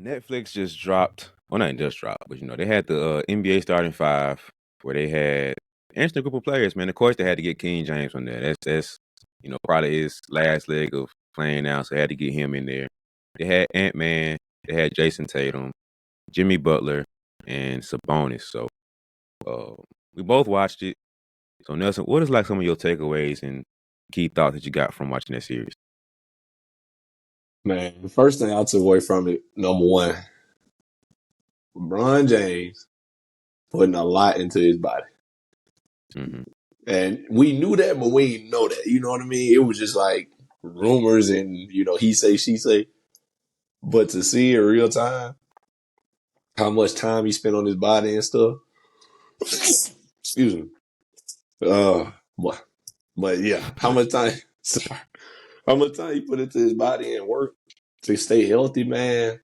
Netflix just dropped. Well, not just dropped, but they had the NBA starting five where they had interesting group of players. Man, of course they had to get King James from there. That's probably his last leg of playing now, so they had to get him in there. They had Ant-Man. They had Jason Tatum, Jimmy Butler, and Sabonis. So we both watched it. So Nelson, what is like some of your takeaways and key thoughts that you got from watching that series? Man, the first thing I took away from it, number one, LeBron James putting a lot into his body. Mm-hmm. And we knew that, but we didn't know that. You know what I mean? It was just like rumors and, he say, she say. But to see in real time how much time he spent on his body and stuff, excuse me. But yeah, how much time, sorry, how much time he put into his body and work to stay healthy, man.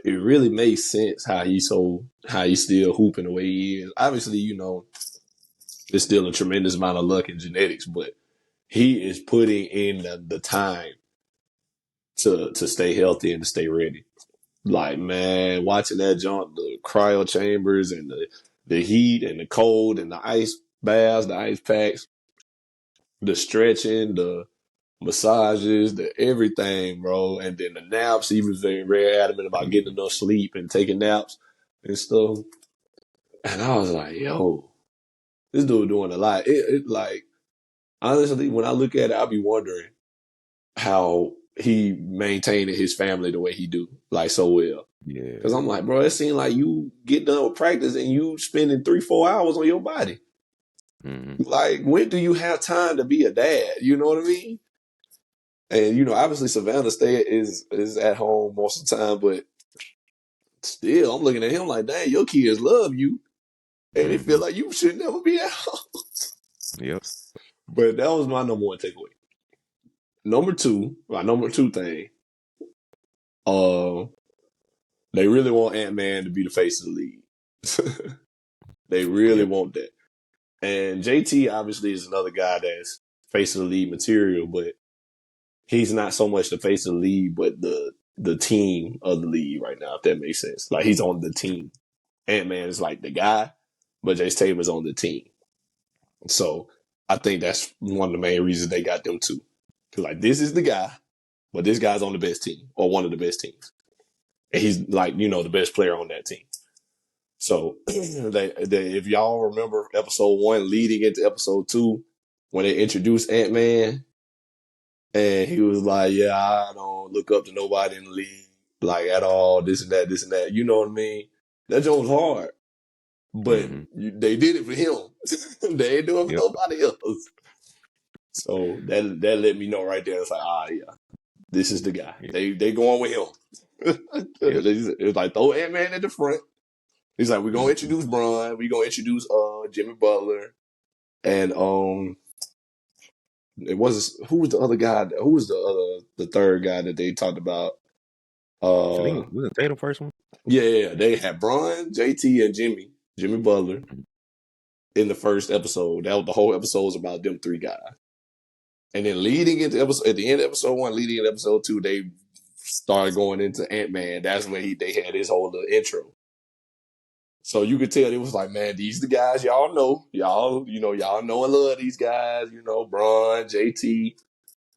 It really makes sense how he's still hooping the way he is. Obviously, it's still a tremendous amount of luck and genetics, but he is putting in the time to stay healthy and to stay ready. Like, man, watching that jump, the cryo chambers and the heat and the cold and the ice baths, the ice packs, the stretching, the massages, the everything, bro. And then the naps, he was very adamant about getting enough sleep and taking naps and stuff. And I was like, yo, this dude doing a lot. It like, honestly, when I look at it, I'll be wondering how he maintained his family the way he do, like so well. Yeah. Because I'm like, bro, it seems like you get done with practice and you spending 3-4 hours on your body. Mm-hmm. Like, when do you have time to be a dad? You know what I mean? And, obviously Savannah is at home most of the time, but still, I'm looking at him like, dang, your kids love you. And it feel like you should never be at home. Yep. But that was my number one takeaway. My number two thing, they really want Ant-Man to be the face of the league. They really want that. And JT obviously is another guy that's face of the league material, but he's not so much the face of the league, but the team of the league right now, if that makes sense. Like, he's on the team. Ant-Man is like the guy, but Jason Tatum is on the team. So I think that's one of the main reasons they got them two. Because, like, this is the guy, but this guy's on the best team, or one of the best teams. And he's, like, the best player on that team. So if y'all remember episode 1 leading into episode 2, when they introduced Ant-Man, and he was like, yeah, I don't look up to nobody in the league, like, at all, this and that, this and that. You know what I mean? That joke was hard. But they did it for him. They ain't doing it for nobody else. So that let me know right there. It's like, yeah, this is the guy. They going with him. It's like, throw Ant-Man at the front. He's like, we're going to introduce Bron. We're going to introduce Jimmy Butler. And who was the other guy? Who was the third guy that they talked about? I think was it Tatum first one? Yeah. They had Bron, JT, and Jimmy Butler in the first episode. That was the whole episode was about them three guys. And then leading into at the end of episode 1, leading into episode 2, they started going into Ant-Man. That's when they had his whole little intro. So you could tell it was like, man, these the guys y'all know. Y'all know and love these guys. Bron, JT,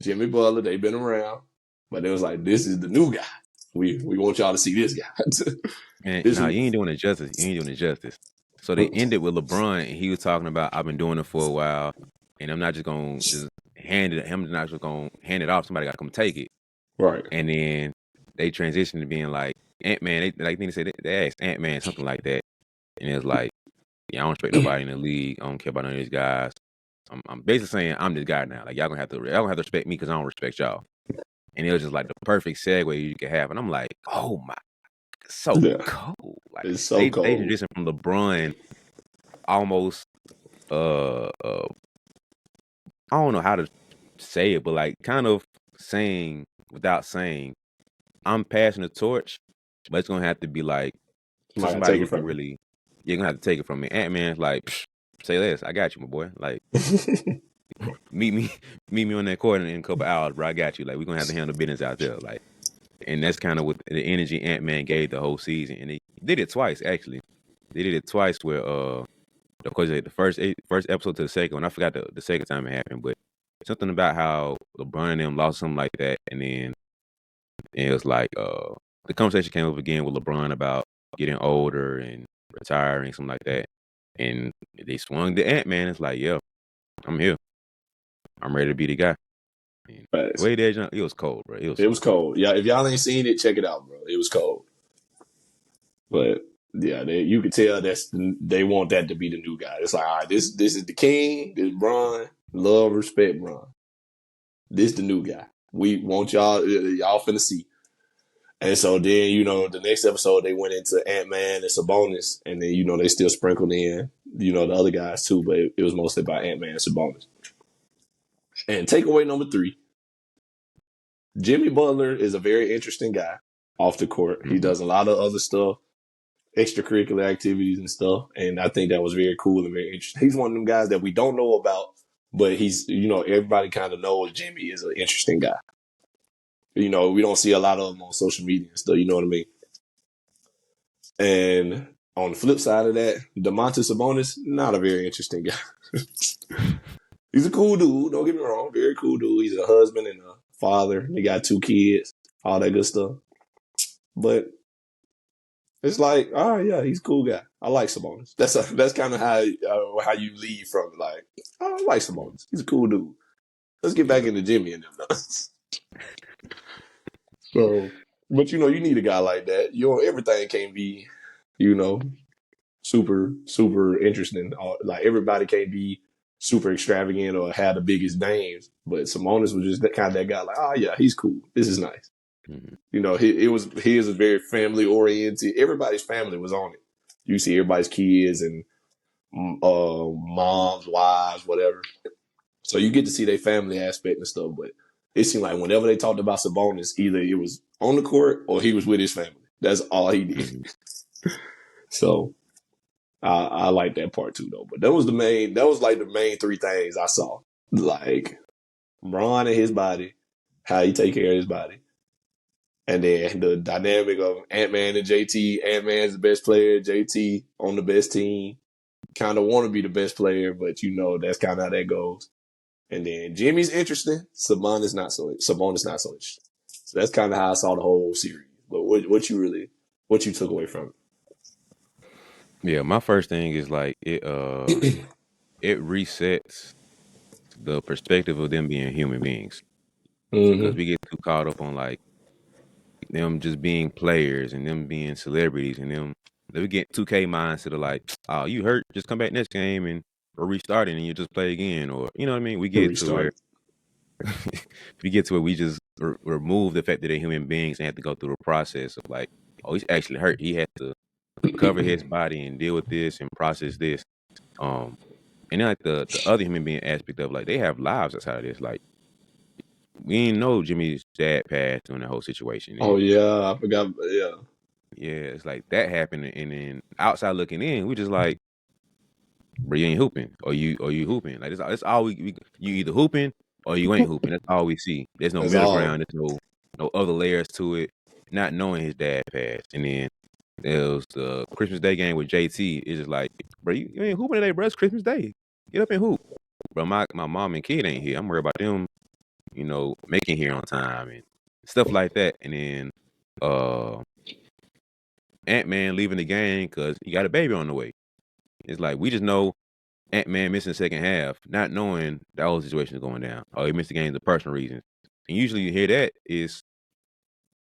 Jimmy Butler, they've been around. But it was like, this is the new guy. We want y'all to see this guy. And you ain't doing it justice. So they ended with LeBron, and he was talking about, I've been doing it for a while, and I'm not just going to just hand it. I'm not just going to hand it off. Somebody got to come take it. Right. And then they transitioned to being like Ant-Man. They asked Ant-Man something like that, and it was like, yeah, I don't respect nobody in the league. I don't care about none of these guys. I'm basically saying I'm this guy now. Like, y'all gonna have to respect me because I don't respect y'all. And it was just like the perfect segue you could have. And I'm like, oh my, so cold. Like, it's so cold. They transitioned from LeBron almost I don't know how to say it, but like kind of saying without saying, I'm passing the torch, but it's gonna have to be like somebody who can really, you're gonna have to take it from me. Ant-Man's like, say less, I got you, my boy. Like, meet me on that court in a couple hours, bro. I got you. Like, we're gonna have to handle business out there. Like, And that's kind of what the energy Ant-Man gave the whole season. And they did it twice, actually. They did it twice where of course the first episode to the second one. I forgot the second time it happened, but something about how LeBron and them lost something like that, and then it was like the conversation came up again with LeBron about getting older and retiring, something like that. And they swung the Ant-Man. It's like, yeah, I'm here. I'm ready to be the guy. And the Facts. way they jumped, it was cold, bro. It was It so was cold. cold. Yeah, if y'all ain't seen it, check it out, bro. It was cold. But yeah, you could tell they want that to be the new guy. It's like, all right, this is the king. This Bron. Love, respect, Bron. This the new guy. We want y'all finna see. And so then, the next episode they went into Ant-Man and Sabonis, and then they still sprinkled in, the other guys too, but it was mostly about Ant-Man and Sabonis. And takeaway number 3, Jimmy Butler is a very interesting guy off the court. He does a lot of other stuff, extracurricular activities and stuff, and I think that was very cool and very interesting. He's one of them guys that we don't know about, but he's, everybody kind of knows Jimmy is an interesting guy. We don't see a lot of them on social media and stuff, you know what I mean? And on the flip side of that, Domantas Sabonis, not a very interesting guy. He's a cool dude, don't get me wrong, very cool dude. He's a husband and a father. They got 2 kids, all that good stuff. But it's like, oh yeah, he's a cool guy. I like Sabonis. That's kind of how you leave from it. Like, oh, I like Sabonis. He's a cool dude. Let's get back into Jimmy and them. So, but you need a guy like that. Everything can't be, super super interesting. Like everybody can't be super extravagant or have the biggest names. But Sabonis was just that kind of that guy. Like, oh yeah, he's cool. This is nice. Mm-hmm. He is a very family oriented. Everybody's family was on it. You see everybody's kids and moms, wives, whatever. So you get to see their family aspect and stuff. But it seemed like whenever they talked about Sabonis, either it was on the court or he was with his family. That's all he did. Mm-hmm. So I like that part too, though. But that was like the main 3 things I saw. Like Bron and his body, how he take care of his body. And then the dynamic of Ant-Man and JT. Ant-Man's the best player. JT on the best team. Kind of want to be the best player, but that's kind of how that goes. And then Jimmy's interesting. Sabonis not so interesting. So that's kind of how I saw the whole series. But what you took away from it? Yeah, my first thing is like it resets the perspective of them being human beings. Because we get too caught up on like them just being players and them being celebrities and them we get 2K mindset of like, oh, you hurt, just come back next game and or restart it and you just play again, or you know what I mean? We get to where we just remove the fact that they're human beings and have to go through the process of like, oh, he's actually hurt. He has to recover his body and deal with this and process this. And then like the other human being aspect of like they have lives outside of this. Like we didn't know Jimmy's dad passed during the whole situation. Oh yeah, I forgot. Yeah, yeah, it's like that happened, and then outside looking in, we just like, bro, you ain't hooping, or you hooping. Like that's all we you either hooping or you ain't hooping. That's all we see. There's no middle ground. There's no other layers to it. Not knowing his dad passed, and then there was the Christmas Day game with JT. It's just like, bro, you ain't hooping today, bro. It's Christmas Day. Get up and hoop, bro. My mom and kid ain't here. I'm worried about them, making here on time and stuff like that. And then Ant-Man leaving the game because he got a baby on the way. It's like we just know Ant-Man missing the second half, not knowing the whole situation is going down. Oh, he missed the game for personal reasons. And usually you hear that is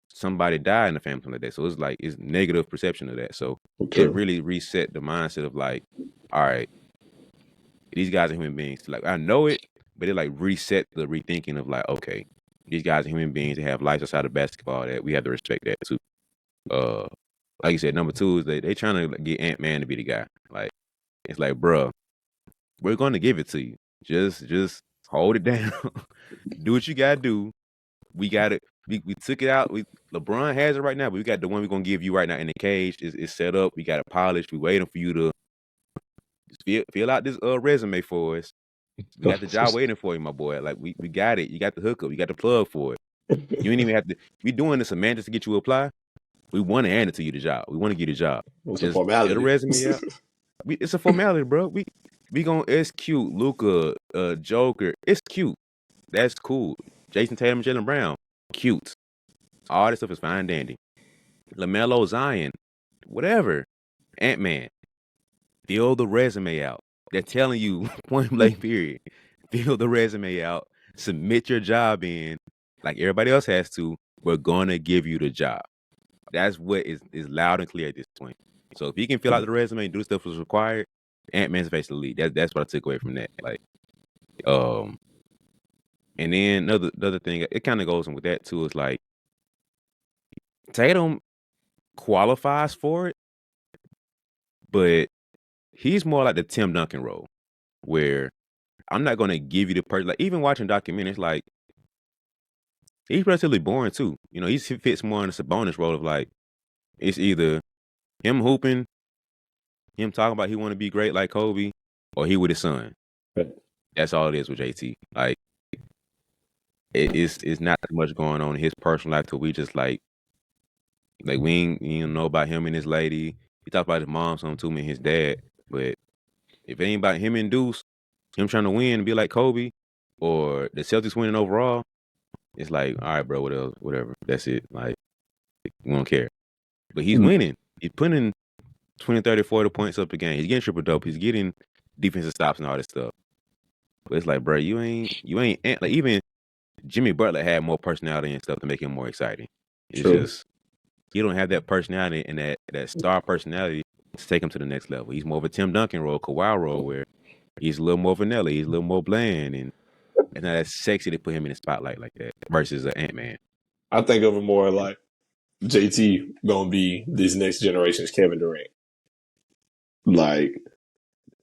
somebody died in the family, something like that. So it's like it's negative perception of that. So it really reset the mindset of like, all right, these guys are human beings. Like I know it, but it like reset the rethinking of like, okay, these guys are human beings. They have lives outside of basketball that we have to respect that too. Like you said, number 2 is they trying to get Ant-Man to be the guy. Like it's like, bruh, we're going to give it to you. Just hold it down. Do what you gotta do. We got it. We took it out. LeBron has it right now, but we got the one we're gonna give you right now in the cage. It's set up. We got it polished. We waiting for you to fill out this resume for us. We got the job waiting for you, my boy. Like we got it. You got the hookup. You got the plug for it. You ain't even have to. We doing the semantics to get you to apply. We want to hand it to you the job. We want to get a job. What's a Just fill the formality? resume out. It's a formality, bro. We gonna it's cute. Luca, Joker, it's cute. That's cool. Jason Tatum, Jalen Brown, cute. All this stuff is fine, dandy. LaMelo, Zion, whatever. Ant-Man, fill the resume out. They're telling you point blank period. Fill the resume out. Submit your job in like everybody else has to. We're gonna give you the job. That's what is loud and clear at this point. So if he can fill out the resume and do the stuff that's required, Ant-Man's face the lead. That's what I took away from that. Like, um, and then another thing, it kind of goes in with that too. Is like Tatum qualifies for it, but he's more like the Tim Duncan role, where I'm not gonna give you the person. Like even watching documentaries, like he's relatively boring too. You know, he fits more in the Sabonis role of like it's either him hooping, him talking about he want to be great like Kobe, or he with his son. That's all it is with JT. Like it's not too much going on in his personal life till we just like we ain't you know about him and his lady. He talked about his mom some to me and his dad, but if it ain't about him and Deuce, him trying to win and be like Kobe, or the Celtics winning overall, it's like all right, bro, whatever. That's it. Like we don't care. But he's winning. He's putting 20, 30, 40 points up a game. He's getting triple double. He's getting defensive stops and all this stuff. But it's like, bro, you ain't like even Jimmy Butler had more personality and stuff to make him more exciting. It's True. just he don't have that personality and that star personality to take him to the next level. He's more of a Tim Duncan role, Kawhi role, where he's a little more vanilla, he's a little more bland, and it's not as sexy to put him in the spotlight like that versus an Ant-Man. I think of it more like JT gonna be this next generation's Kevin Durant. Like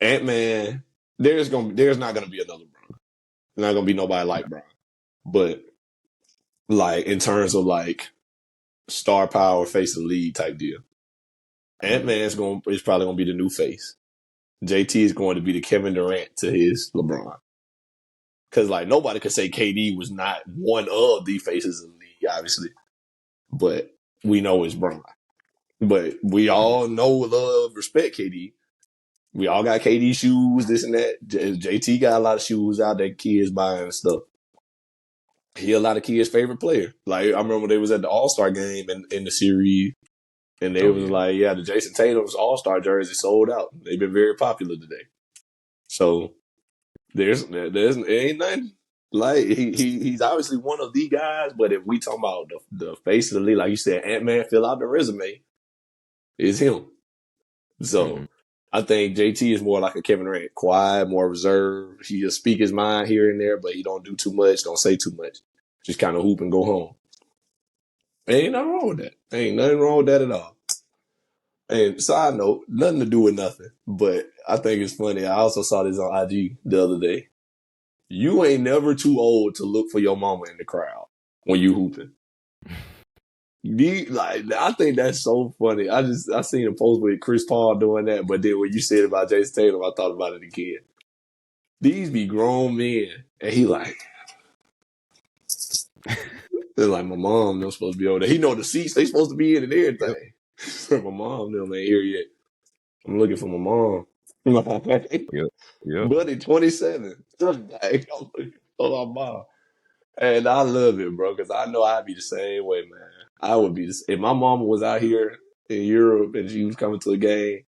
Ant-Man, there's not gonna be another Bron. There's not gonna be nobody like Bron. But like in terms of like star power, face of the league type deal, Ant-Man is probably gonna be the new face. JT is going to be the Kevin Durant to his LeBron. Because like nobody could say KD was not one of the faces of the league, obviously. But we know it's Bron. But we all know, love, respect KD. We all got KD shoes, this and that. JT got a lot of shoes out that kids buying and stuff. He a lot of kids' favorite player. Like I remember they was at the All-Star game in the series, and they was like, yeah, the Jason Tatum's All-Star jersey sold out. They've been very popular today. So there's it ain't nothing. Like he's obviously one of the guys, but if we talking about the face of the league, like you said, Ant-Man fill out the resume, is him. So I think JT is more like a Kevin Durant, quiet, more reserved. He just speak his mind here and there, but he don't do too much, don't say too much. Just kind of hoop and go home. Ain't nothing wrong with that. Ain't nothing wrong with that at all. And side note, nothing to do with nothing, but I think it's funny. I also saw this on IG the other day. You ain't never too old to look for your mama in the crowd when you hooping. I think that's so funny. I seen a post with Chris Paul doing that, but then when you said about Jason Tatum, I thought about it again. These be grown men, and he like, they're like my mom. They're supposed to be over there. He know the seats they supposed to be in and everything. My mom, them ain't here yet. I'm looking for my mom. Yep. Buddy, 27. Like, I'm looking for my mom. And I love it, bro, because I know I'd be the same way, man. I would be if my mama was out here in Europe and she was coming to a game,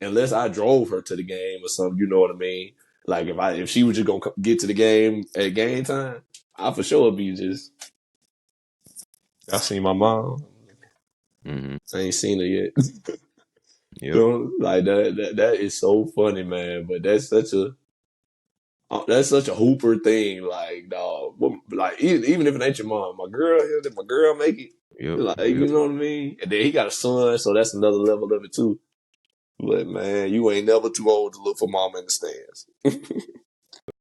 unless I drove her to the game or something, you know what I mean? Like if she was just gonna get to the game at game time, I for sure would be just. I seen my mom. I ain't seen her yet. Yep. You know, like that is so funny, man. But that's such a hooper thing, like dog. Like even if it ain't your mom, my girl, did my girl make it? Like you know what I mean? And then he got a son, so that's another level of it too. But man, you ain't never too old to look for mama in the stands.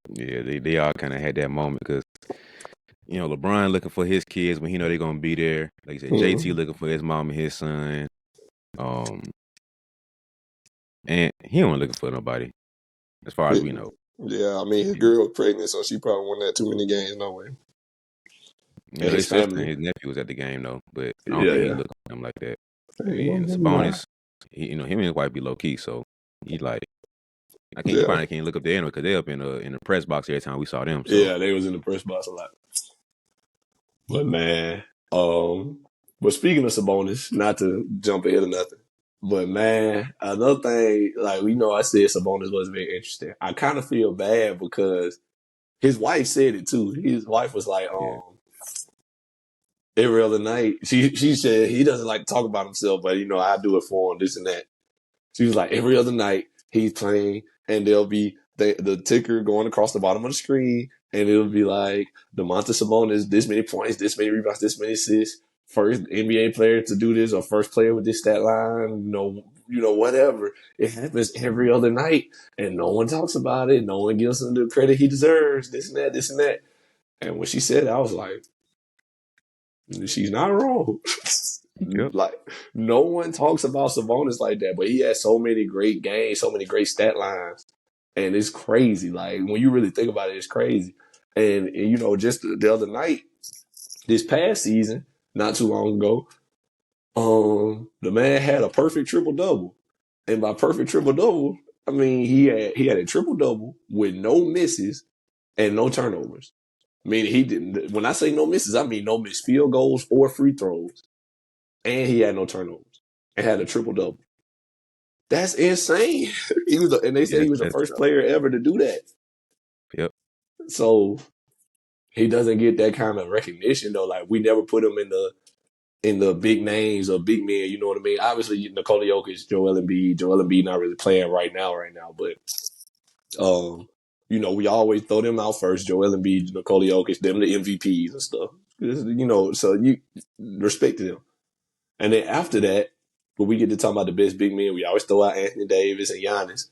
Yeah, they all kind of had that moment because you know LeBron looking for his kids when he know they're gonna be there. Like you said, JT looking for his mom and his son. And he wasn't looking for nobody, as far as we know. Yeah, I mean his girl was pregnant, so she probably won that too many games no way. You and know, his his sister and family. his nephew was at the game though, but I don't Yeah, think he yeah. looked at him like that. Hey, And don't be lying. Sabonis, you know, him and his wife be low key, so he like I can't. He Yeah, probably can't look up there anyway because they up in the press box every time we saw them. So yeah. They was in the press box a lot. But man, but speaking of Sabonis, not to jump ahead of nothing, but man, another thing, like we know, I said Sabonis was very interesting. I kind of feel bad because his wife said it too. His wife was like, yeah, every other night, she said he doesn't like to talk about himself, but I do it for him, this and that. She was like, every other night he's playing, and there'll be the ticker going across the bottom of the screen, and it'll be like Domantas Sabonis, this many points, this many rebounds, this many assists, first NBA player to do this, or first player with this stat line, whatever. It happens every other night, and no one talks about it. No one gives him the credit he deserves. This and that, this and that. And when she said it, I was like, she's not wrong. yep, Like no one talks about Sabonis like that, but he has so many great games, so many great stat lines, and it's crazy. Like when you really think about it, it's crazy. And just the other night, this past season, not too long ago, the man had a perfect triple double, and by perfect triple double, I mean he had a triple double with no misses and no turnovers. Meaning he didn't. When I say no misses, I mean no missed field goals or free throws, and he had no turnovers and had a triple double. That's insane. And they yeah, said he was the that's first player ever to do that. yep, So he doesn't get that kind of recognition though. Like we never put him in the big names or big men. You know what I mean? Obviously, Nikola Jokic, Joel Embiid. Joel Embiid not really playing right now. But we always throw them out first. Joel Embiid, Nikola Jokic, them the MVPs and stuff. So you respect them. And then after that, when we get to talk about the best big men, we always throw out Anthony Davis and Giannis.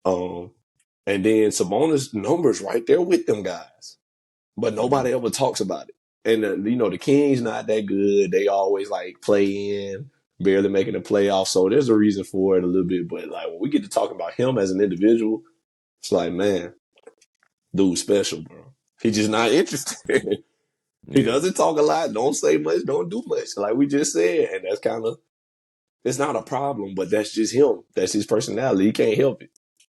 And then Sabonis' numbers right there with them guys, but mm-hmm. nobody ever talks about it. And the Kings not that good. They always like play in, barely making the playoffs. So there's a reason for it a little bit. But like when we get to talking about him as an individual, it's like, man, dude's special, bro. He's just not interested. He Yeah, doesn't talk a lot, don't say much, don't do much, like we just said. And that's kind of, it's not a problem, but that's just him. That's his personality. He can't help it.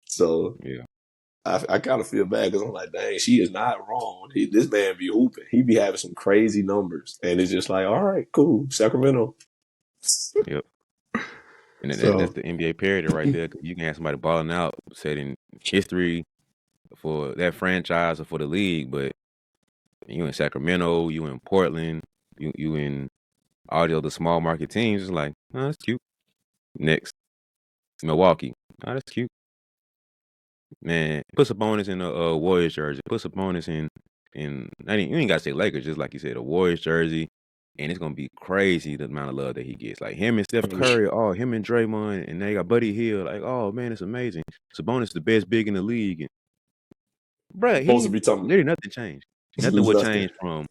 So yeah, I kind of feel bad because I'm like, dang, she is not wrong. This man be hooping. He be having some crazy numbers. And it's just like, all right, cool. Sacramento. yep. And that's So, the NBA parity right there. 'Cause you can have somebody balling out, setting history for that franchise or for the league, but you in Sacramento, you in Portland, you in all the other small market teams. It's like, oh, that's cute. Next, Milwaukee, oh, that's cute. Man, put some bonus in a Warriors jersey. Put some bonus in. You ain't gotta say Lakers, just like you said, a Warriors jersey, and it's gonna be crazy the amount of love that he gets. Like him and Steph Curry, oh, him and Draymond, and they got Buddy Hield. Like, oh man, it's amazing. Sabonis the best big in the league, and bruh, supposed to he be talking literally nothing changed. Nothing would nothing. change from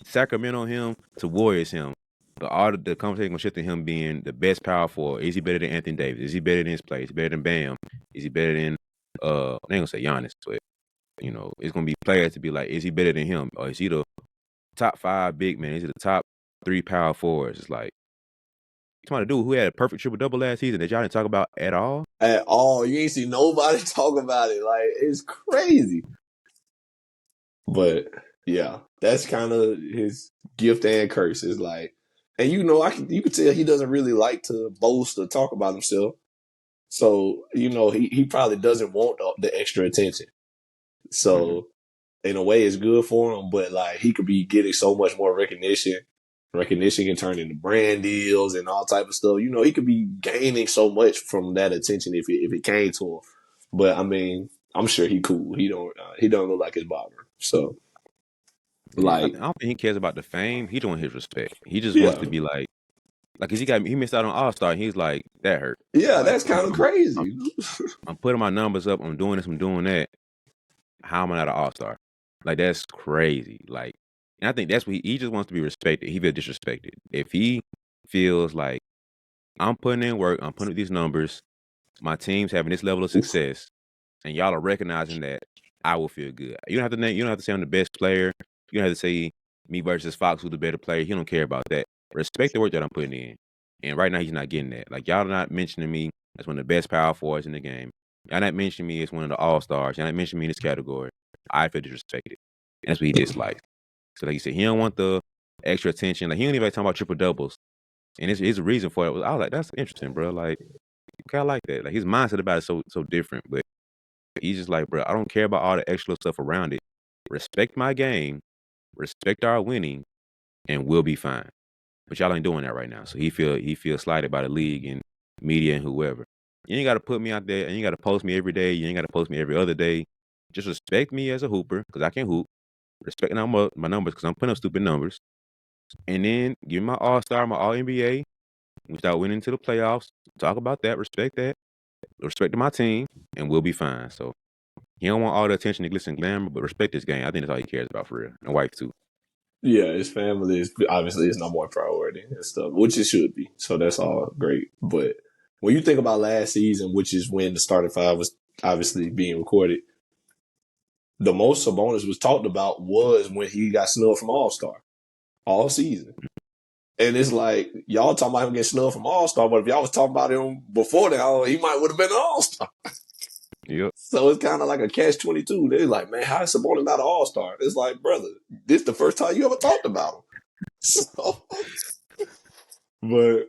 Sacramento him to Warriors him. But all the conversation gonna shift to him being the best power forward. Is he better than Anthony Davis? Is he better than his play? Is he better than Bam? Is he better than I ain't gonna say Giannis, but it's gonna be players to be like, is he better than him? Or is he the top 5 big man? Is he the top 3 power forwards? It's like somebody dude who had a perfect triple double last season that y'all didn't talk about at all. At all. You ain't see nobody talk about it. Like, it's crazy. But yeah, that's kind of his gift and curse. Is like, and you could tell he doesn't really like to boast or talk about himself. So, he probably doesn't want the extra attention. Mm-hmm. So in a way it's good for him, but like he could be getting so much more recognition. Recognition can turn into brand deals and all type of stuff. He could be gaining so much from that attention if it came to him. But I mean, I'm sure he cool. He don't look like his barber. So Yeah, I like, don't think he cares about the fame. He don't want his respect. He just wants yeah, to be like, 'cause he missed out on All Star. He's like, that hurt. yeah, Like that's kind of crazy. I'm putting my numbers up. I'm doing this. I'm doing that. How am I not an All Star? Like that's crazy. Like, and I think that's what he just wants to be respected. He feels disrespected. If he feels like I'm putting in work, I'm putting up these numbers, my team's having this level of success, and y'all are recognizing that, I will feel good. You don't have to say I'm the best player. You don't have to say me versus Fox, who's the better player. He don't care about that. Respect the work that I'm putting in. And right now, he's not getting that. Like, y'all not mentioning me as one of the best power forwards in the game. Y'all not mentioning me as one of the all-stars. Y'all not mentioning me in this category. I feel disrespected. And that's what he dislikes. So, like you said, he don't want the extra attention. Like, he don't even like talking about triple-doubles. And it's a reason for it. I was like, that's interesting, bro. Like, I like that. Like, his mindset about it is so different. But he's just like, bro, I don't care about all the extra stuff around it. Respect my game. Respect our winning. And we'll be fine. But y'all ain't doing that right now. So he feel slighted by the league and media and whoever. You ain't got to put me out there and you got to post me every day. You ain't got to post me every other day. Just respect me as a hooper because I can hoop. Respect my numbers because I'm putting up stupid numbers. And then give me my all-star, my all-NBA. We start winning to the playoffs. Talk about that. Respect that. Respect to my team. And we'll be fine. So he don't want all the attention, the glitz and glamour, but respect this game. I think that's all he cares about for real. And wife too. Yeah, his family is obviously his number one priority and stuff, which it should be. So that's all great. But when you think about last season, which is when the starting five was obviously being recorded, the most Sabonis was talked about was when he got snubbed from All Star all season. And it's like y'all talking about him getting snubbed from All Star, but if y'all was talking about him before that, he might would have been an All Star. Yep. So it's kind of like a catch-22. They're like, man, how is Sabonis not an All-Star? It's like, brother, this is the first time you ever talked about him. So, but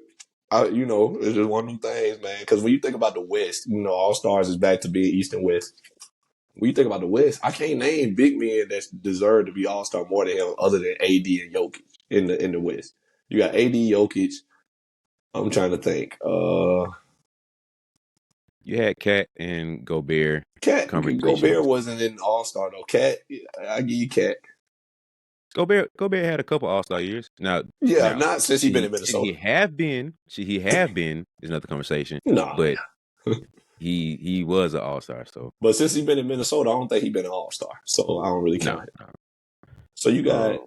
it's just one of them things, man. Because when you think about the West, All-Stars is back to being East and West. When you think about the West, I can't name big men that deserve to be All-Star more than him, other than AD and Jokic in the West. You got AD, Jokic. I'm trying to think. You had Cat and Gobert conversation. Gobert wasn't an All-Star though. Cat, I give you Cat. Gobert had a couple All-Star years. Now, Not since he's been in should he Minnesota. have been? Should he have been? Is another conversation. Nah. But he was an All-Star. So, but since he's been in Minnesota, I don't think he's been an All-Star. So I don't really count it. No. So you got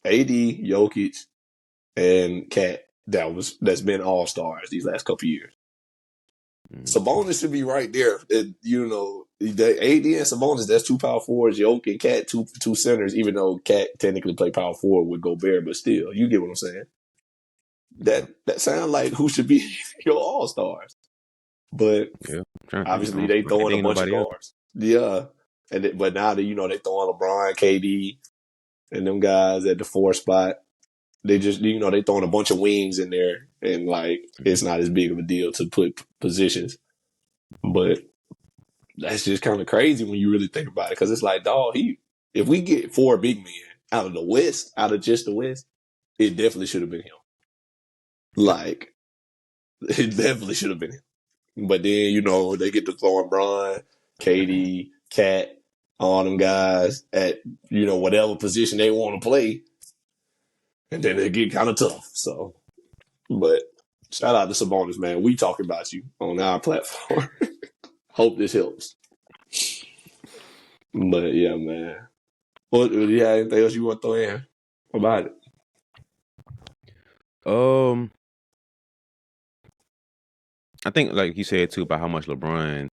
AD, Jokic, and Cat that's been All-Stars these last couple years. Sabonis should be right there. The AD and Sabonis, that's two power forwards. Jokic and Cat, two centers. Even though Cat technically play power forward with Gobert, but still, you get what I'm saying. That sounds like who should be your All Stars. But obviously they throwing a bunch of guards. Yeah, but now that they throwing LeBron, KD, and them guys at the 4 spot. They just they throwing a bunch of wings in there, and like it's not as big of a deal to put positions. But that's just kind of crazy when you really think about it, because it's like, dog, if we get 4 big men out of the West, out of just the West, it definitely should have been him. Like, it definitely should have been him. But then, they get to throwing Bron, KD, Cat, all them guys at, whatever position they want to play. And then it get kind of tough. So, but shout out to Sabonis, man. We talking about you on our platform. Hope this helps. But yeah, man. What, anything else you want to throw in about it? I think, like you said too, about how much LeBron.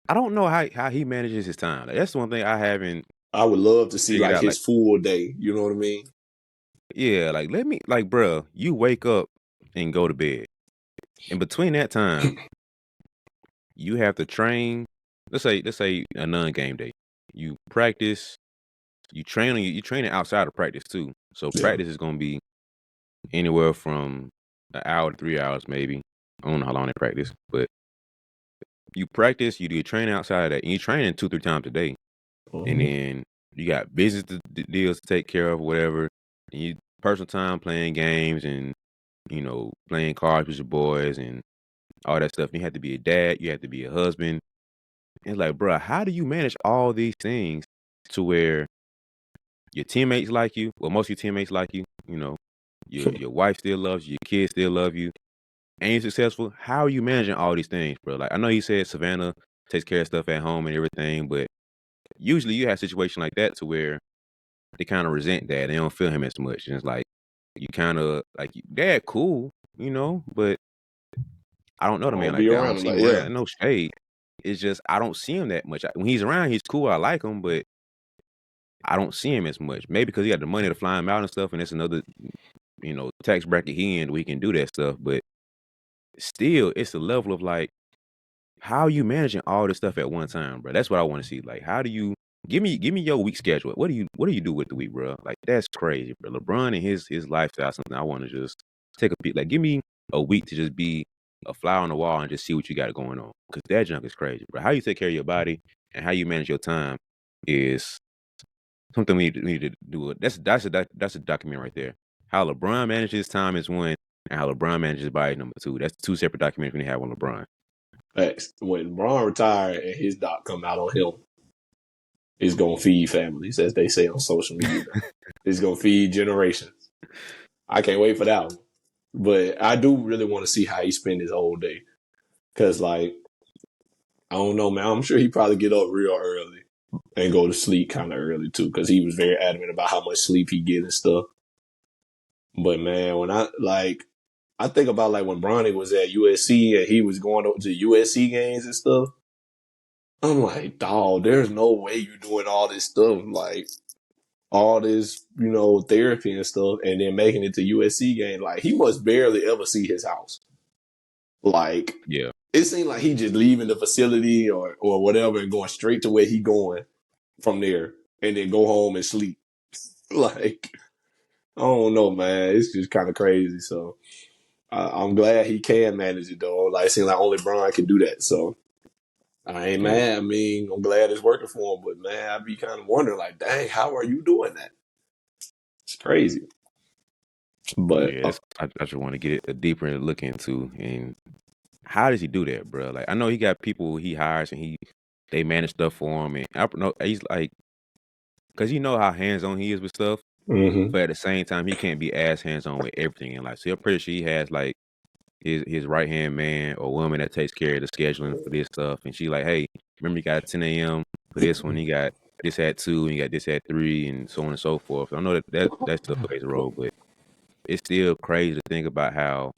I don't know how he manages his time. Like, that's the one thing I haven't. I would love to see like out, his full day. You know what I mean? Yeah, like bro, you wake up and go to bed. In between that time, you have to train. Let's say a non-game day. You practice. You training outside of practice too. So practice is gonna be anywhere from an hour to 3 hours, maybe. I don't know how long they practice, but you practice. You do your training outside of that, and you training 2-3 times a day, and then you got business deals to take care of, whatever. And you personal time playing games and playing cards with your boys and all that stuff. And you have to be a dad. You have to be a husband. And it's like, bro, how do you manage all these things to where your teammates like you? Well, most of your teammates like you. Your wife still loves you. Your kids still love you. And you're successful. How are you managing all these things, bro? Like, I know you said Savannah takes care of stuff at home and everything, but usually you have a situation like that to where they kind of resent that. They don't feel him as much. And it's like, you kind of, like, dad cool, but I don't know the man like that. I don't see him around. No shade. It's just, I don't see him that much. When he's around, he's cool. I like him, but I don't see him as much. Maybe because he got the money to fly him out and stuff, and it's another, tax bracket he in, we can do that stuff. But still, it's the level of like, how are you managing all this stuff at one time, bro? That's what I want to see. Like, how do you give me your week schedule? What do you do with the week, bro? Like, that's crazy, bro. LeBron and his lifestyle is something I want to just take a peek. Like, give me a week to just be a fly on the wall and just see what you got going on. Because that junk is crazy, bro. How you take care of your body and how you manage your time is something we need to do. That's a document right there. How LeBron manages his time is one, and how LeBron manages his body number two. That's two separate documentaries we have on LeBron. Facts. When Braun retired and his doc come out on him, it's gonna feed families, as they say on social media. It's gonna feed generations. I can't wait for that one. But I do really want to see how he spend his whole day. Cause like, I don't know, man. I'm sure he probably get up real early and go to sleep kind of early too. Cause he was very adamant about how much sleep he get and stuff. But man, when I think about like when Bronny was at USC and he was going to USC games and stuff. I'm like, dog, there's no way you're doing all this stuff, like all this, therapy and stuff, and then making it to USC game. Like, he must barely ever see his house. Like, Yeah. it seemed like he just leaving the facility or whatever and going straight to where he going from there, and then go home and sleep. Like, I don't know, man. It's just kind of crazy. So I'm glad he can manage it though. Like, it seems like only Brian can do that. So I ain't Yeah. mad. I mean, I'm glad it's working for him, but man, I'd be kind of wondering, like, dang, how are you doing that? It's crazy. But Yeah, I just want to get a deeper look into, and how does he do that, bro? Like, I know he got people he hires and they manage stuff for him, and I don't know he's like, because you know how hands on he is with stuff, mm-hmm. but at the same time he can't be as hands on with everything in life. So I'm pretty sure he has like his right hand man or woman that takes care of the scheduling for this stuff, and she like, hey, remember you got 10 a.m. for this one, you got this at 2, and you got this at 3, and so on and so forth. So I know that stuff plays a role, but it's still crazy to think about how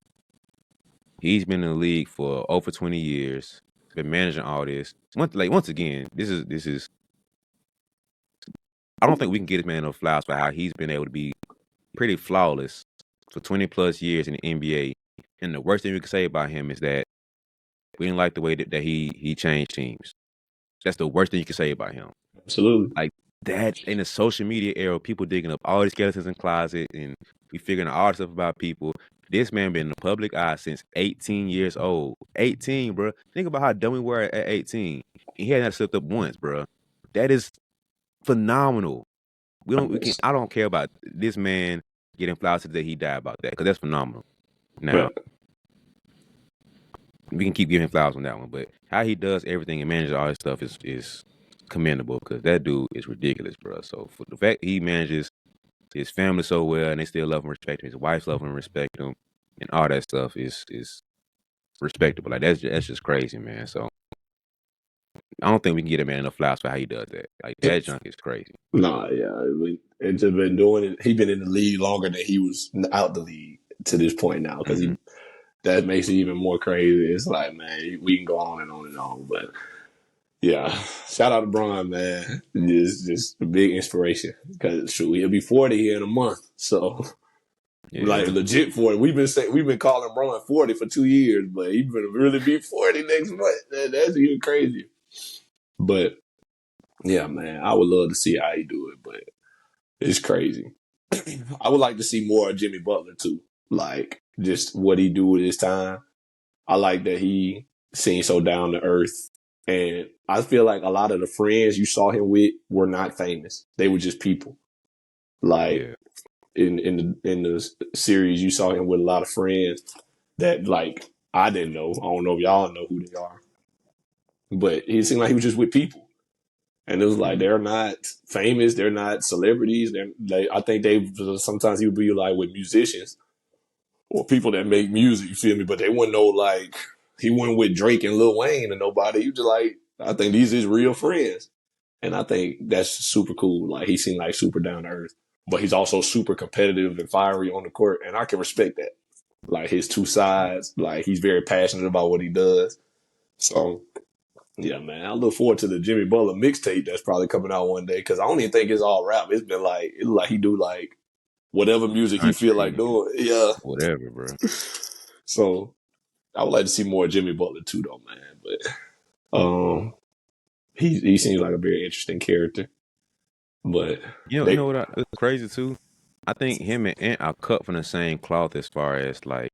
he's been in the league for over 20 years, been managing all this. Once again, this is I don't think we can get this man enough flowers for how he's been able to be pretty flawless for 20 plus years in the NBA. And the worst thing we can say about him is that we didn't like the way that he changed teams. That's the worst thing you can say about him. Absolutely. Like, that in the social media era, people digging up all these skeletons in the closet and we figuring out all this stuff about people. This man been in the public eye since 18 years old. 18, bro. Think about how dumb we were at 18. And he hadn't slipped up once, bro. That is phenomenal. I don't care about this man getting flowers today he died about that, because that's phenomenal. Now, But we can keep giving flowers on that one, but how he does everything and manages all this stuff is commendable, because that dude is ridiculous, bro. So for the fact he manages his family so well and they still love and respect him, his wife love and respect him, and all that stuff is respectable. Like, that's just crazy, man. So I don't think we can get a man enough flowers for how he does that. Like, that junk is crazy. nah, yeah, it's just been doing it. He been in the league longer than he was out the league to this point now, because Mm-hmm. that makes it even more crazy. It's like, man, we can go on and on and on, but yeah, shout out to Brian, man. Just a big inspiration, because he'll be 40 here in a month, so. Like, Yeah, legit 40. We've been calling Braun 40 for 2 years, but he's gonna really be 40 next month. That's even crazy. But yeah, man, I would love to see how he do it, but it's crazy. I would like to see more of Jimmy Butler too. Like, just what he do with his time. I like that he seems so down to earth. And I feel like a lot of the friends you saw him with were not famous. They were just people. Like, yeah, in the series, you saw him with a lot of friends that, like, I didn't know. I don't know if y'all know who they are, but it seemed like he was just with people, and it was like, mm-hmm. they're not famous, they're not celebrities. I think they sometimes he would be like with musicians or people that make music. You feel me? But they wouldn't know, like, he went with Drake and Lil Wayne and nobody. He was just like, I think these is real friends, and I think that's super cool. Like, he seemed like super down to earth, but he's also super competitive and fiery on the court, and I can respect that. Like, his two sides, like, he's very passionate about what he does. So Yeah, man. I look forward to the Jimmy Butler mixtape that's probably coming out one day because I don't even think it's all rap. It's been like he do like whatever music he feel like Country, doing. Yeah. whatever, bro. So I would like to see more Jimmy Butler too, though, man. But he seems like a very interesting character. But You know they what? It's crazy too. I think him and Ant are cut from the same cloth as far as like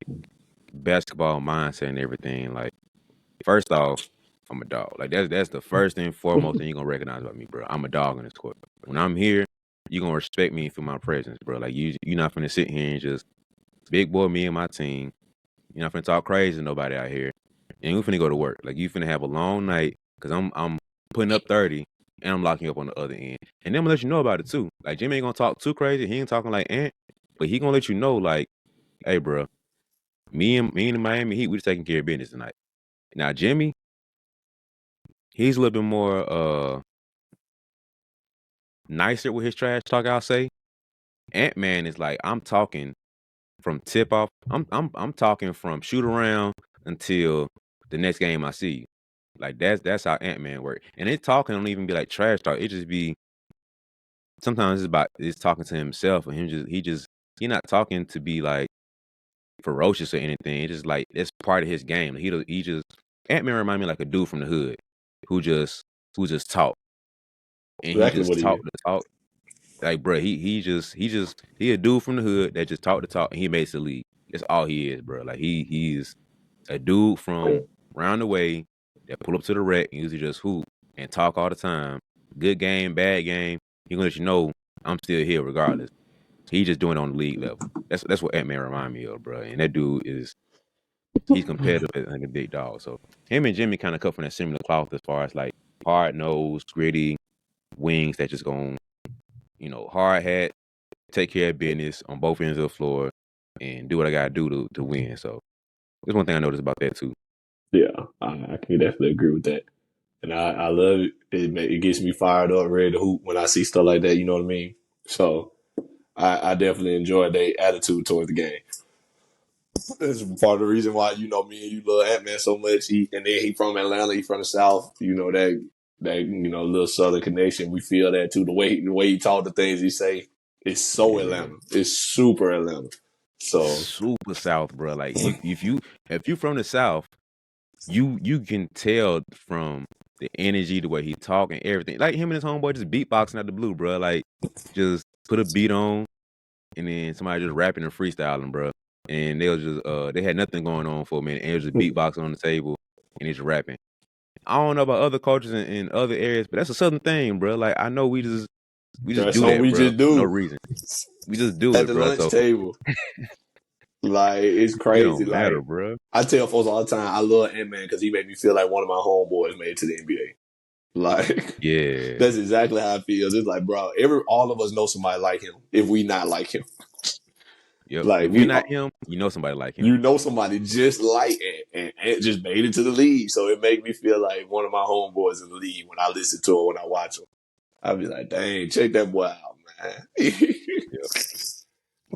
basketball mindset and everything. Like, first off, I'm a dog. Like that's the first and foremost thing you're gonna recognize about me, bro. I'm a dog in this court. When I'm here, you're gonna respect me for my presence, bro. Like you're not gonna sit here and just big boy me and my team. You're not finna talk crazy to nobody out here. And we finna go to work. Like you finna have a long night because I'm putting up 30 and I'm locking up on the other end. And then I'm gonna let you know about it too. Like Jimmy ain't gonna talk too crazy. He ain't talking like Ant, but he gonna let you know, like, hey, bro, me and the Miami Heat, we just taking care of business tonight. Now Jimmy, he's a little bit more nicer with his trash talk, I'll say. Ant Man is like, I'm talking from tip off. I'm talking from shoot around until the next game I see you. Like that's how Ant Man work. And it talking don't even be like trash talk. It just be sometimes it's talking to himself and he not talking to be like ferocious or anything. It's just like it's part of his game. He just Ant Man remind me like a dude from the hood who just talk and he exactly just what he talk is. the talk. Like, bro, he a dude from the hood that just talk the talk and he makes the league. That's all he is, bro. Like he's a dude from round the way that pull up to the rec and usually just hoop and talk all the time. Good game, bad game. He gonna let you know I'm still here regardless. He just doing it on the league level. That's what Ant Man remind me of, bro. And that dude he's competitive and a big dog. So him and Jimmy kind of cut from a similar cloth as far as like hard nosed, gritty wings that just going, hard hat, take care of business on both ends of the floor, and do what I gotta do to win. So that's one thing I noticed about that too. Yeah, I can definitely agree with that. And I love it. It gets me fired up, ready to hoop when I see stuff like that. You know what I mean? So I definitely enjoy their attitude towards the game. That's part of the reason why me and you love Ant Man so much. And then he from Atlanta, he from the South. You know that little Southern connection. We feel that too. The way he talk, the things he say, it's so Yeah. Atlanta. It's super Atlanta. So Super South, bro. Like if you from the South, you can tell from the energy, the way he talk and everything. Like him and his homeboy just beatboxing out the blue, bro. Like just put a beat on and then somebody just rapping and freestyling, bro. And they had nothing going on for a minute and it was just beatboxing on the table and it's rapping. I don't know about other cultures in other areas, but that's a southern thing, bro. Like I know we just that's do something that, we bro, just for no do reason. We just do at it, the bro. lunch So table. Like it's it crazy. don't matter, Like bro. I tell folks all the time, I love Ant Man because he made me feel like one of my homeboys made it to the NBA. Like Yeah. that's exactly how I feel. It's like, bro, all of us know somebody like him. If we not like him, Yep. like If you're not him, you know somebody like him. you know somebody just like Ant, and Ant just made it to the league. So it made me feel like one of my homeboys in the league when I listen to him, when I watch him. I'd be like, dang, check that boy out, man. Yep.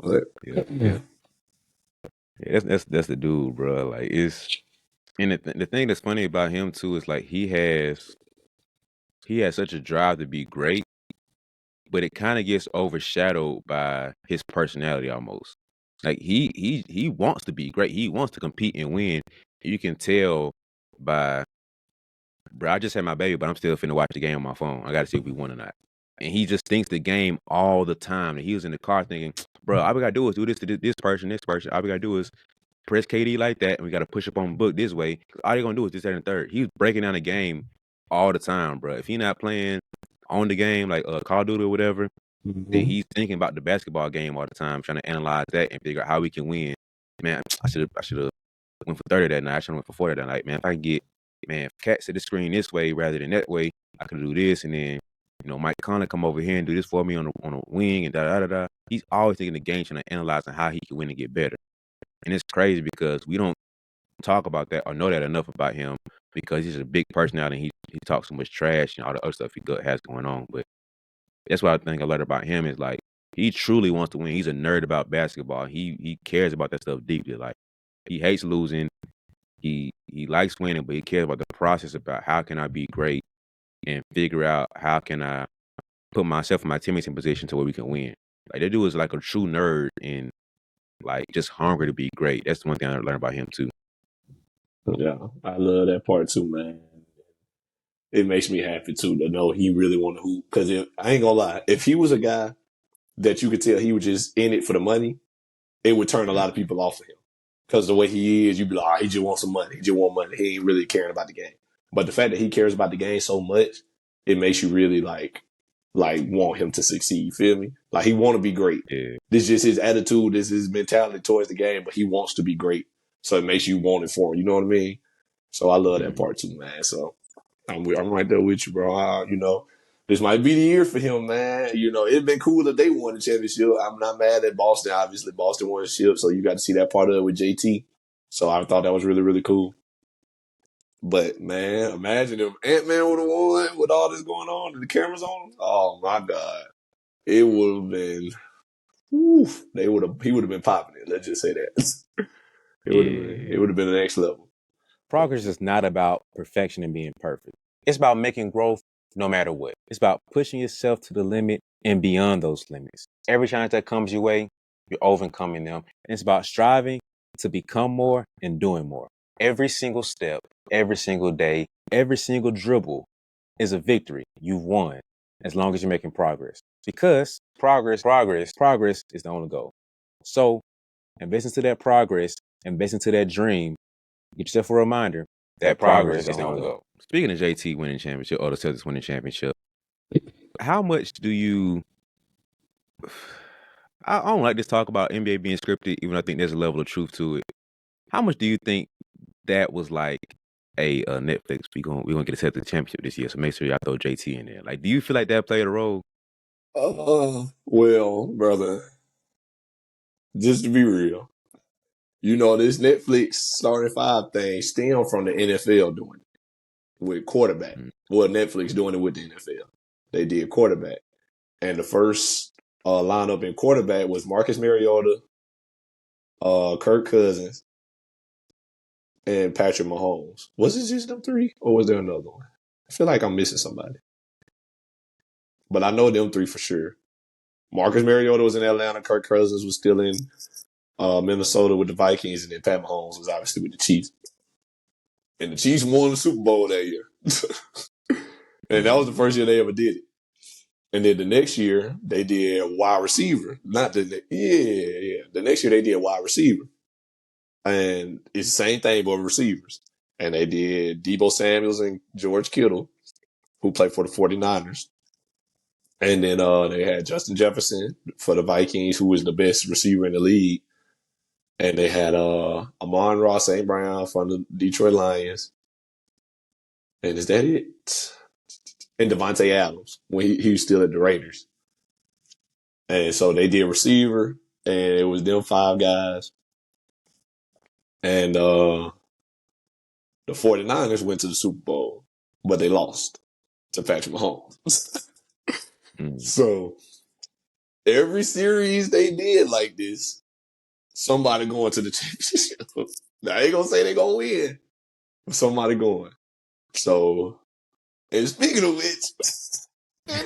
But Yep. Yep. Yeah, that's the dude, bro. Like it's and the thing that's funny about him too is like he has such a drive to be great, but it kind of gets overshadowed by his personality almost. Like he wants to be great. He wants to compete and win. You can tell by, bro, I just had my baby, but I'm still finna watch the game on my phone. I gotta see if we won or not. And he just thinks the game all the time. And he was in the car thinking, bro, all we gotta do is do this to this person, this person. All we gotta do is press KD like that, and we gotta push up on book this way. All you gonna do is this, that, and third. He was breaking down the game all the time, bro. If he not playing on the game, like Call of Duty or whatever, then Mhm. he's thinking about the basketball game all the time, trying to analyze that and figure out how we can win. Man, I should have went for 30 that night. I should have went for 40 that night. Man, if I can get if Cat set the screen this way rather than that way, I could do this, and then Mike Conley come over here and do this for me on a wing and da da da da. He's always thinking the game, trying to analyze how he can win and get better. And it's crazy because we don't talk about that or know that enough about him because he's a big personality and he talks so much trash and all the other stuff has going on. But that's what I think I learned about him is like he truly wants to win. He's a nerd about basketball. He cares about that stuff deeply. Like he hates losing. He likes winning, but he cares about the process, about how can I be great and figure out how can I put myself and my teammates in position to where we can win. Like that dude is like a true nerd and like just hungry to be great. That's the one thing I learned about him too. Yeah, I love that part too, man. It makes me happy too to know he really want to hoop. Because I ain't gonna lie, if he was a guy that you could tell he was just in it for the money, it would turn a lot of people off of him. Because the way he is, you'd be like, oh, he just wants some money. He just want money. He ain't really caring about the game. But the fact that he cares about the game so much, it makes you really like want him to succeed. You feel me? Like he want to be great. Yeah. This is just his attitude. This is his mentality towards the game. But he wants to be great. So it makes you want it for him. You know what I mean? So I love that part too, man. So I'm right there with you, bro. This might be the year for him, man. It'd been cool if they won the championship. I'm not mad at Boston. Obviously, Boston won the ship, so you got to see that part of it with JT. So I thought that was really, really cool. But man, imagine if Ant-Man would have won with all this going on and the cameras on him. Oh my God, it would have been. Oof, he would have been popping it. Let's just say that. It would have been the next level. Progress is not about perfection and being perfect. It's about making growth no matter what. It's about pushing yourself to the limit and beyond those limits. Every challenge that comes your way, you're overcoming them. And it's about striving to become more and doing more. Every single step, every single day, every single dribble is a victory. You've won as long as you're making progress. Because progress is the only goal. So invest into that progress, invest into that dream. Get yourself a reminder that progress is the only goal. Speaking of JT winning championship or the Celtics winning championship, how much do you? I don't like this talk about NBA being scripted, even though I think there's a level of truth to it. How much do you think that was like a Netflix? We gonna get a Celtics championship this year, so make sure y'all throw JT in there. Like, do you feel like that played a role? Well, brother, just to be real, this Netflix starting five thing stem from the NFL doing it with quarterback. Well, Netflix doing it with the NFL. They did quarterback. And the first lineup in quarterback was Marcus Mariota, Kirk Cousins, and Patrick Mahomes. Was it just them three? Or was there another one? I feel like I'm missing somebody. But I know them three for sure. Marcus Mariota was in Atlanta. Kirk Cousins was still in Minnesota with the Vikings. And then Pat Mahomes was obviously with the Chiefs. And the Chiefs won the Super Bowl that year. And that was the first year they ever did it. And then the next year, they did wide receiver. The next year, they did wide receiver. And it's the same thing, but receivers. And they did Deebo Samuels and George Kittle, who played for the 49ers. And then they had Justin Jefferson for the Vikings, who was the best receiver in the league. And they had Amon-Ra St. Brown from the Detroit Lions. And is that it? And Devontae Adams, when he was still at the Raiders. And so they did receiver, and it was them five guys. And the 49ers went to the Super Bowl, but they lost to Patrick Mahomes. So every series they did like this, somebody going to the championship. Now, I ain't going to say they going to win, but somebody going. So, and speaking of which,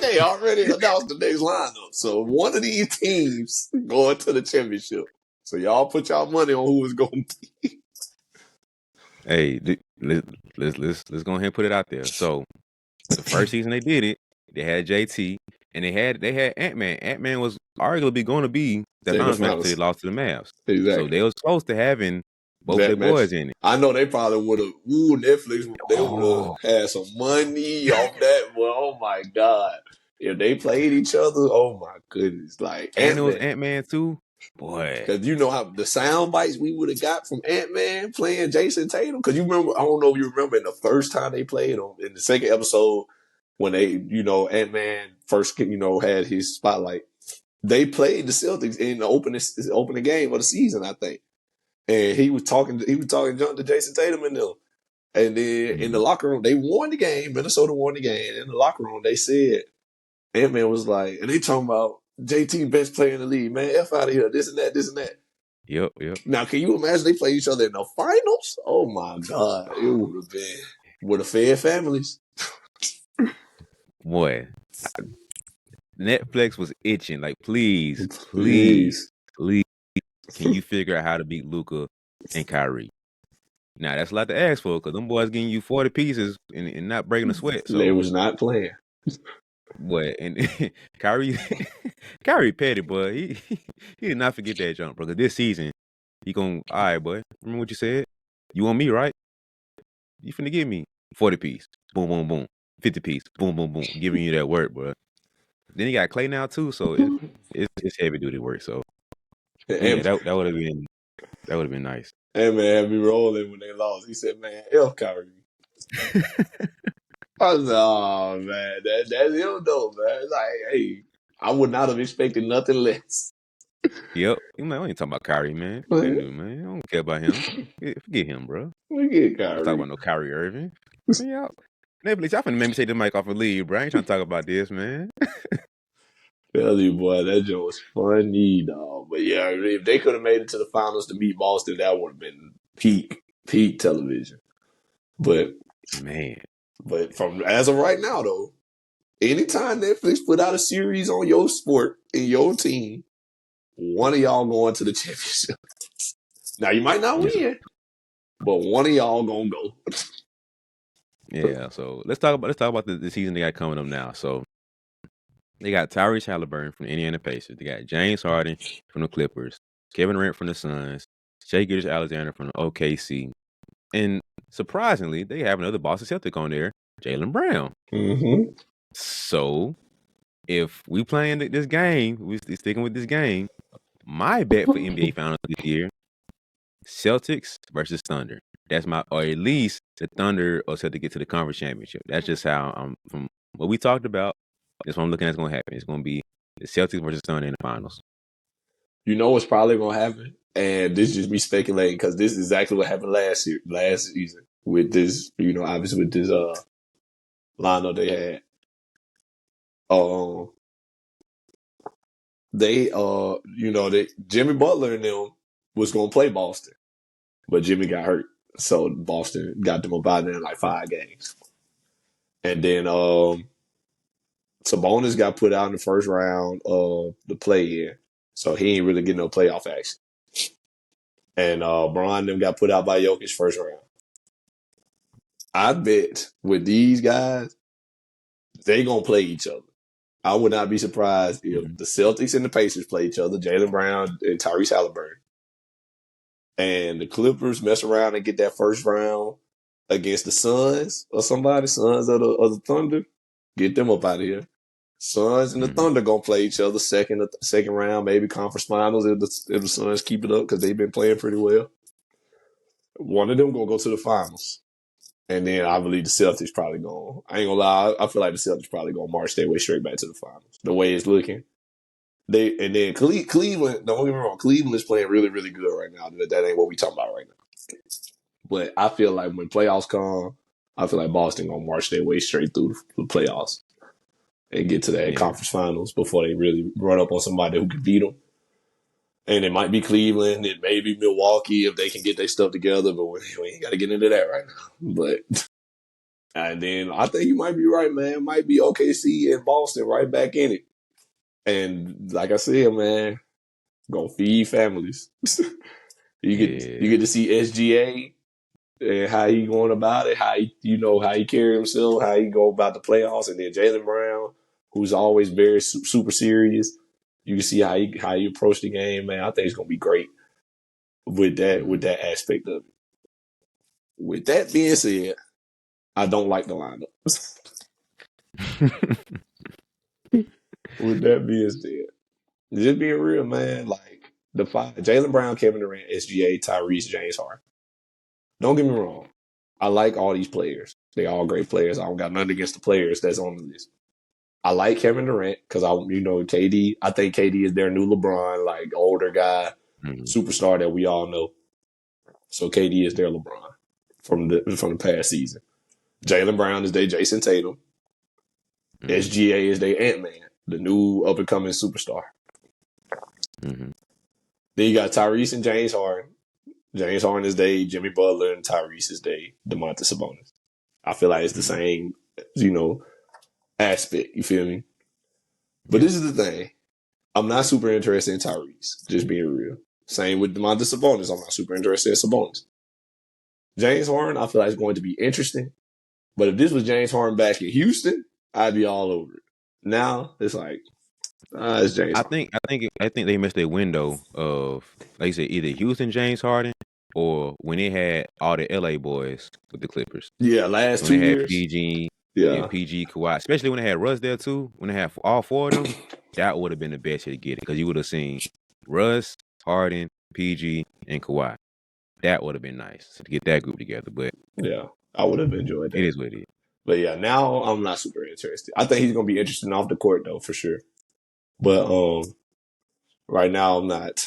they already announced the next lineup. So one of these teams going to the championship. So y'all put y'all money on who is going to be. Hey, let's go ahead and put it out there. So the first season they did it, they had JT and they had Ant-Man. Ant-Man was arguably going to be the finals match until they lost to the Mavs. Exactly. So they was close to having both their boys in it. I know they probably would have. Netflix. They would have had some money off that. Well, oh my God, if they played each other, oh my goodness, like and it was Ant-Man too. Boy, because you know how the sound bites we would have got from Ant-Man playing Jason Tatum. Because you remember, I don't know if you remember in the first time they played him in the second episode when they, Ant-Man first, had his spotlight. They played the Celtics in the opening game of the season, I think. And he was talking junk to Jason Tatum and them. And then in the locker room, they won the game. Minnesota won the game. In the locker room, they said, Ant-Man was like, and they talking about JT best player in the league, man, F out of here, this and that. Yep. Now, can you imagine they play each other in the finals? Oh my God, it would have fed families. Boy, Netflix was itching. Like, please, Please, can you figure out how to beat Luka and Kyrie? Now that's a lot to ask for because them boys getting you 40 pieces and not breaking a sweat. they So, was not playing. boy, and Kyrie, Kyrie petty, boy. He did not forget that jump, bro. Cause this season he gonna all right, boy. Remember what you said? You want me, right? You finna give me 40 piece, boom, boom, boom, 50 piece, boom, boom, boom, giving you that work, bro. Then you got Clay now too, so it's heavy duty work. So, but yeah, And, that would have been nice. and man, had me rolling when they lost. He said, "Man, F Kyrie." I was like, "Oh man, that's him though, man." It's like, hey, I would not have expected nothing less. Yep. You man, we ain't talking about Kyrie, man. Fuck that Man, dude, man. I don't care about him. Forget him, bro. we get Let's talk Kyrie. about no Kyrie Irving. Man, y'all. Netflix, y'all finna make me take the mic off and leave, bro. I ain't trying to talk about this, man. Tell you, boy, that joke was funny, dog. But yeah, if they could have made it to the finals to beat Boston, that would have been peak television. But Man. from as of right now, though, anytime Netflix put out a series on your sport and your team, one of y'all going to the championship. Now you might not Yes, sir. win, but one of y'all gonna go. Yeah, so let's talk about the season they got coming up now. So they got Tyrese Halliburton from the Indiana Pacers. They got James Harden from the Clippers, Kevin Durant from the Suns, Shai Gilgeous-Alexander from the OKC, and surprisingly, they have another Boston Celtic on there, Jaylen Brown. Mm-hmm. So if we playing this game, we sticking with this game. My bet for NBA Finals this year: Celtics versus Thunder. That's my, or at least the Thunder or Celtics get to the conference championship. That's just how I'm from what we talked about. That's what I'm looking at is going to happen. It's going to be the Celtics versus Thunder in the finals. You know what's probably gonna happen, and this is just me speculating because this is exactly what happened last season with this. Obviously with this lineup they had. Um, they Jimmy Butler and them was gonna play Boston, but Jimmy got hurt, so Boston got them about in like 5 games, and then Sabonis got put out in the first round of the play-in, so he ain't really getting no playoff action. And Bron them got put out by Jokic first round. I bet with these guys, they gonna play each other. I would not be surprised if Mm-hmm. the Celtics and the Pacers play each other, Jaylen Brown and Tyrese Halliburton, and the Clippers mess around and get that first round against the Suns or somebody, Suns of the Thunder, get them up out of here. Suns and the Mm-hmm. Thunder gonna play each other second round, maybe conference finals if the Suns keep it up because they've been playing pretty well. One of them gonna go to the finals. And then I believe the Celtics probably going. I ain't gonna lie. I feel like the Celtics probably gonna march their way straight back to the finals. The way it's looking, and then Cleveland. Don't get me wrong. Cleveland is playing really, really good right now. That ain't what we talking about right now. But I feel like when playoffs come, I feel like Boston gonna march their way straight through the playoffs and get to that Yeah. conference finals before they really run up on somebody who can beat them. And it might be Cleveland. It may be Milwaukee if they can get their stuff together. But we ain't got to get into that right now. But and then I think you might be right, man. It might be OKC and Boston right back in it. And like I said, man, gonna feed families. You get Yeah. to see SGA and how he going about it, how he carry himself, how he go about the playoffs, and then Jaylen Brown, who's always very super serious. You can see how he approach the game, man. I think it's gonna be great with Mm-hmm. that aspect of it. With that being said, I don't like the lineup. With that being said. Just being real, man. Like the five: Jaylen Brown, Kevin Durant, SGA, Tyrese, James Harden. Don't get me wrong. I like all these players. They all great players. I don't got nothing against the players that's on the list. I like Kevin Durant because KD. I think KD is their new LeBron, like older guy, Mm-hmm. superstar that we all know. So KD is their LeBron from the past season. Jaylen Brown is their Jason Tatum. Mm-hmm. SGA is their Ant Man, the new up and coming superstar. Mm-hmm. Then you got Tyrese and James Harden. James Harden is day, Jimmy Butler and Tyrese is day, DeMontis Sabonis. I feel like it's the same, aspect. You feel me? But Yeah. this is the thing. I'm not super interested in Tyrese, just being real. Same with DeMontis Sabonis. I'm not super interested in Sabonis. James Harden, I feel like it's going to be interesting. But if this was James Harden back in Houston, I'd be all over it. Now it's like, it's James I Harden. think I think I think they missed their window of, like you said, either Houston James Harden or when they had all the LA boys with the Clippers. Yeah, last When they 2 had years. PG, yeah, Yeah, PG, Kawhi, especially when they had Russ there too. When they had all four of them, that would have been the best year to get it because you would have seen Russ, Harden, PG, and Kawhi. That would have been nice to get that group together. But yeah. I would have enjoyed it that. is what it is. But yeah, now I'm not super interested. I think he's gonna be interesting off the court though, for sure. But right now I'm not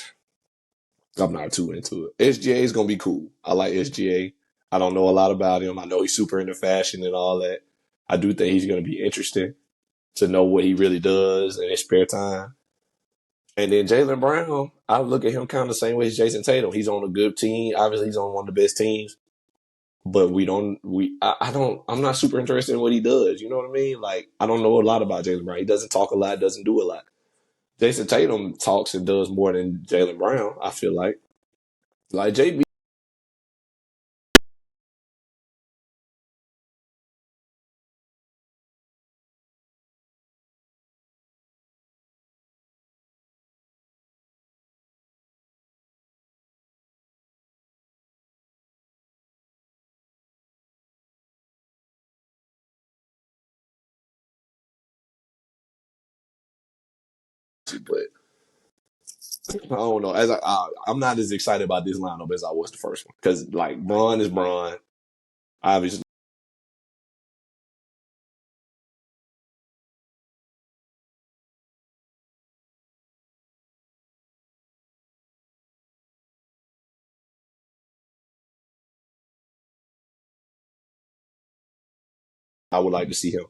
too into it. SGA is gonna be cool. I like SGA. I don't know a lot about him. I know he's super into fashion and all that. I do think he's gonna be interesting to know what he really does in his spare time. And then Jaylen Brown, I look at him kind of the same way as Jason Tatum. He's on a good team. Obviously, he's on one of the best teams. But I'm not super interested in what he does. You know what I mean? Like, I don't know a lot about Jaylen Brown. He doesn't talk a lot, doesn't do a lot. Jason Tatum talks and does more than Jaylen Brown, I feel like. Like, JB. But I don't know. I'm not as excited about this lineup as I was the first one. Because, like, Braun is Braun. Obviously, I would like to see him.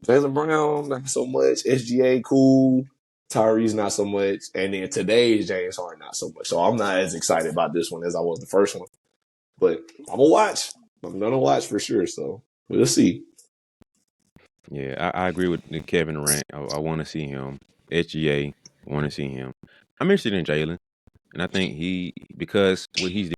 Jaylen Brown, not so much. SGA, cool. Tyrese, not so much. And then today's James Harden, not so much. So I'm not as excited about this one as I was the first one. But I'm going to watch. I'm going to watch for sure. So we'll see. Yeah, I agree with Kevin Durant. I want to see him. SGA, I want to see him. I'm interested in Jalen, and I think because what he's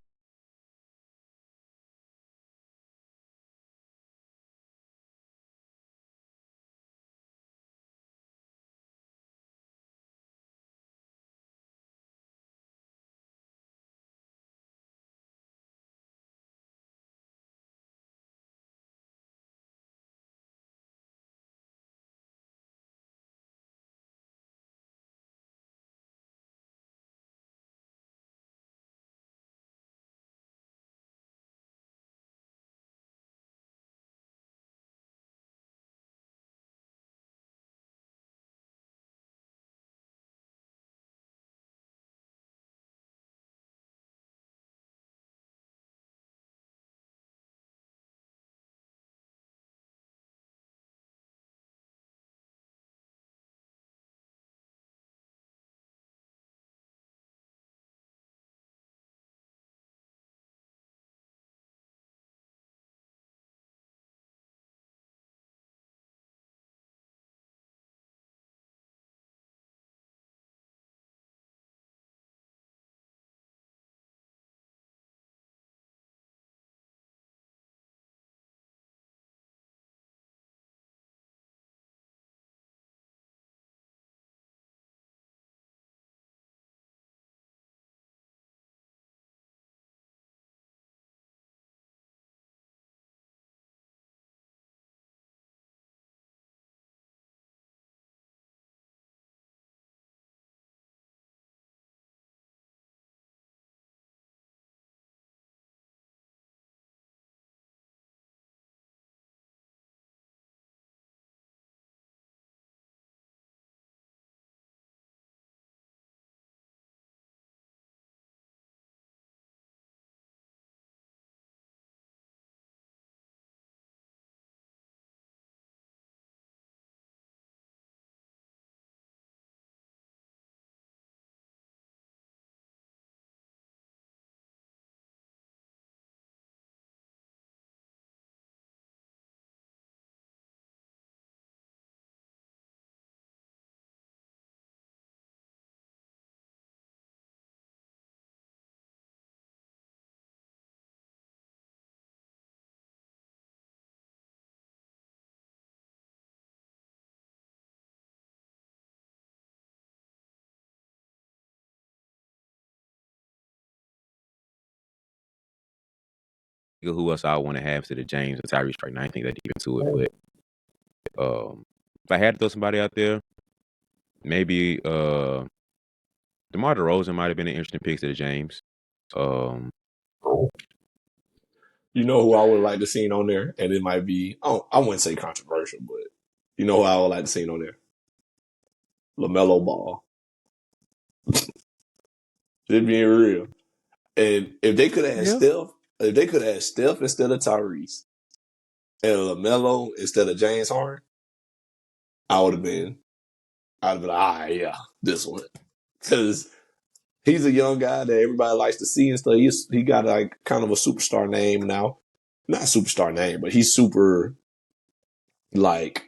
who else I want to have instead of James and Tyrese right now. I think that deep into it, but if I had to throw somebody out there, maybe DeMar DeRozan might have been an interesting pick instead of James. You know who I would like to see on there, and it might be I wouldn't say controversial, but you know who I would like to see on there? LaMelo Ball. Just being real. And if they could have had Steph instead of Tyrese and LaMelo instead of James Harden, I'd have been like, yeah, this one. Because he's a young guy that everybody likes to see and stuff. He got like kind of a superstar name now. Not superstar name, but he's super like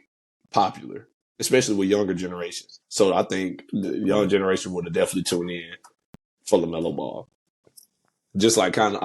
popular, especially with younger generations. So I think the young generation would have definitely tuned in for LaMelo Ball. Just like kind of,